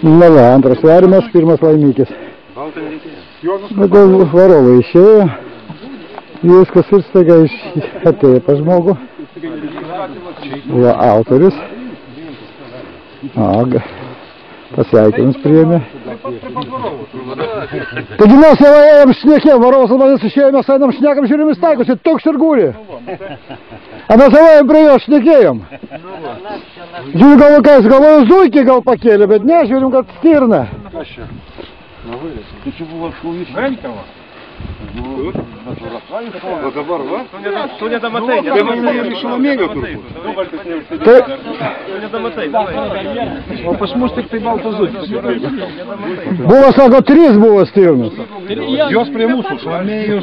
Nu va, antras varimas, pirmas laimikis. Varovai išėjo. Viskas ir staiga atėjo pas žmogų. Va, autorius. Pasveikinimus priėmė. Taigi mes jau ėjom šnekėjom, varovas manęs išėjo, mes einam šnekam, žiūrim į staigus, ir toks ir gūri. A mes jau ėjom prie jo šnekėjom. Žiūrim, galvoju, zuikį gal pakėlė, bet ne, žiūrim, kad stirna. Kas čia? Tai čia buvo šūvis. Renkava. O dabar, va? Tu nedamatai, o pas mus tik tai baltas zuikis. Buvo, sako, 3 buvo stirnos. Jos prie mūsų šlamėjo.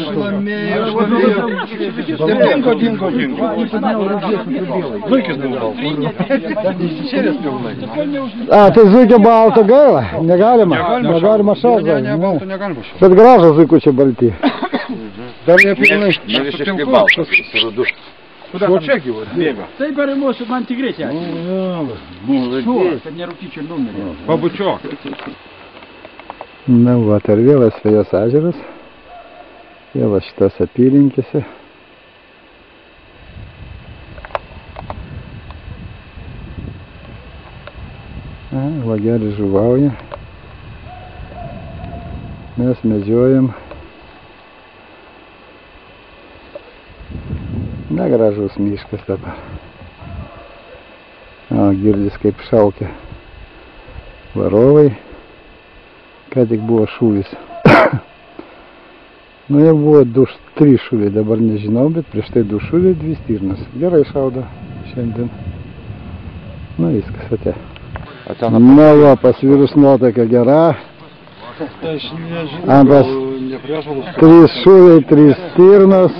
Dingo. Zuikis buvo baltas. A, tai zuikio balto gaila? Negalima šaut. Bet gražas zuikučiai balti. Dar nepilnai. Visiškai baltas. O čia gyvo, bėga. Tai parimuosiu man tigriai čia. Šuo, kad nerūkyčiau numerį. Pabučiok. Na, va, ar vėl Asvejos ežeras. Vėl šitas apylinkėse. Va, gerai žuvauja. Mes medžiojam. Negražus miškas dabar. Girdis kaip šaukia varovai. Ką tik buvo šūvis. Nu, jau buvo 3 šūviai, dabar nežinau, bet prieš tai 2 šūviai, 2 stirnos. Gerai šaudo šiandien. Nu, viskas atė. Na, va, pasvirus nuotaika gera. Antras 3 šūviai, 3 stirnos.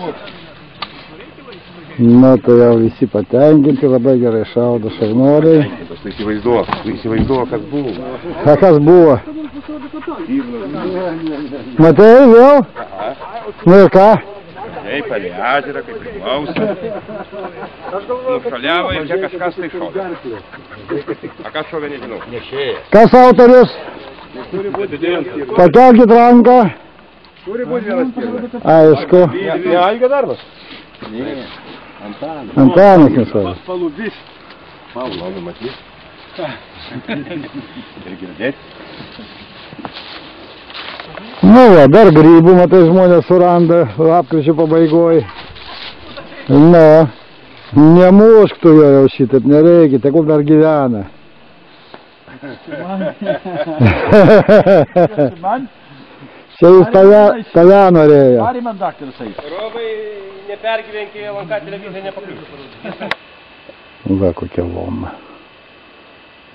Na, tai jau visi patenkinti, labai gerai šaudo šaunuoliai. Įsivaizduoju, kas buvo. A kas buvo? Matai vėl? Nu ir ką? Ei, palei ežerą, kaip priklauso. Nušaliavo ir čia kažkas tai šovė. A kas šovė, nežinau. Kas autorius? Pakelkit ranką. Turi būti vienas pirmas. Aišku. Ne Algio darbas? Ne. Antanas nesvarbu. Palubis. Malonu matyti. Ir girdėti. Nu va, dar grybų, matai, žmonės suranda lapkričio pabaigoj. Na, nemušk tu jo jau šitaip, nereikia, tegul dar gyvena. Čia jis tave norėjo. Ar man daktaras eis? Robai, nepergyvenki, LNK televizija nepakliūs. Va, kokia loma.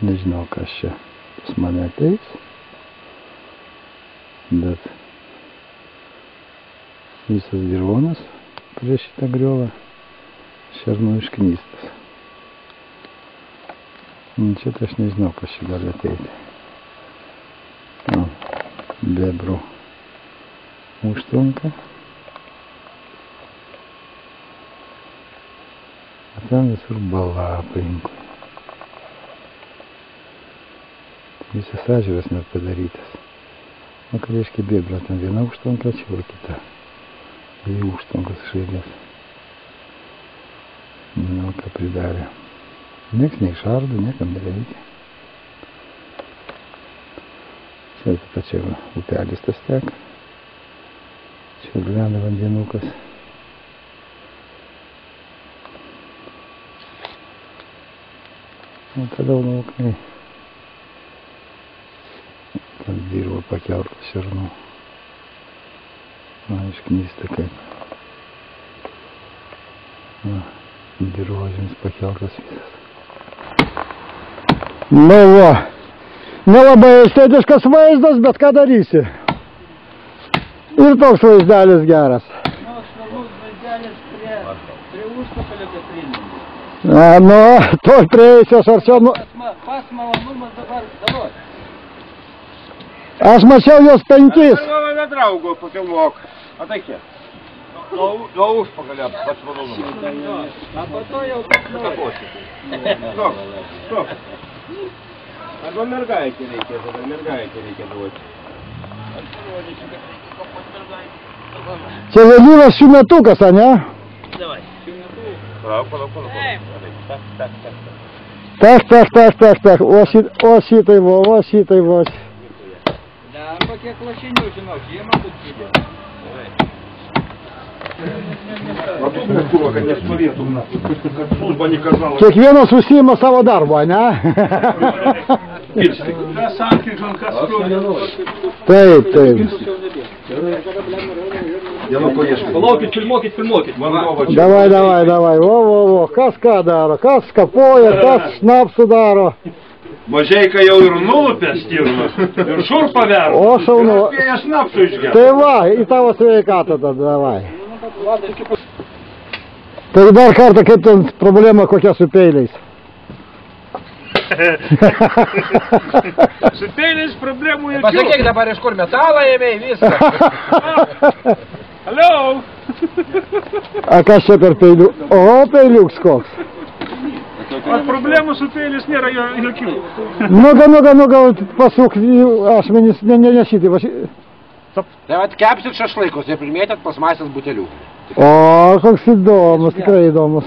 Nežinau, kas čia pas mane ateis. Bet visas dirvonas prieš šitą griovą šernų išknystas. Čia tai aš nežinau, kas čia gali ateiti. Bebrų užtrunka. A ten visur bala aplinkui. Visas ežeras net padarytas. O ką reiškia bėbra, ten viena užtvanka, čia ir kita. 2 užtvankas šailės. Nu, ką pridarė. Nieks neišardo, niekam nereikia. Čia čia upelis tas teka. Čia gyvena vandenukas. O tada laukai. Ten dirba pakeltas šernų. Na, išknysta kaip. Na, dirvožėmis pakeltas visas. Nu va. Nelabai estetiškas vaizdas, bet ką darysi? Ir toks vaizdelis geras. Nu, švelnus vaizdelis prie užpakalio Katrino. Nu, to prieisios ar čia... Pas malonumas dabar. Aš mačiau jos 5. Draugo, pakilvok. A tai kiek? На užpakalį atsvadonu. А потом я Stop. Arba mergaitė reikia duoti. Čia vėlyvas šiųmetukas, a ne? Palauk. Так. O šitai va. Да, по kiek lašinių, žinok, jie matut įdė. А тут на курва, конечно, нету. Как служба не казалась. Kiekvienas užsiima savo darbo, a ne? Taip. Я ну поешь. Palaukit, filmuokit. Давай. Во. Kas ką daro? Kas kapoja, kas šnapsų daro. Mažeika jau ir nulupė stirnas. Ir šurpą verda. O, šaunu. Ir spėja šnapsų išgerti. Tai va, į tavo sveikatą tada, davai. Tai dar kartą, kaip ten problema kokia su peiliais. Su peiliais problemų jokių. Pasakyk dabar, iš kur metalą ėmėjai viską. Hello! A kas čia per peilių? O, peiliuks koks. От problemų su peilis nėra jokių. Nu, pasuk, aš nešyti. Tai vat kepsit šašlaikus ir primėtėt plasmasės butelių. O, koks įdomus, tikrai įdomus.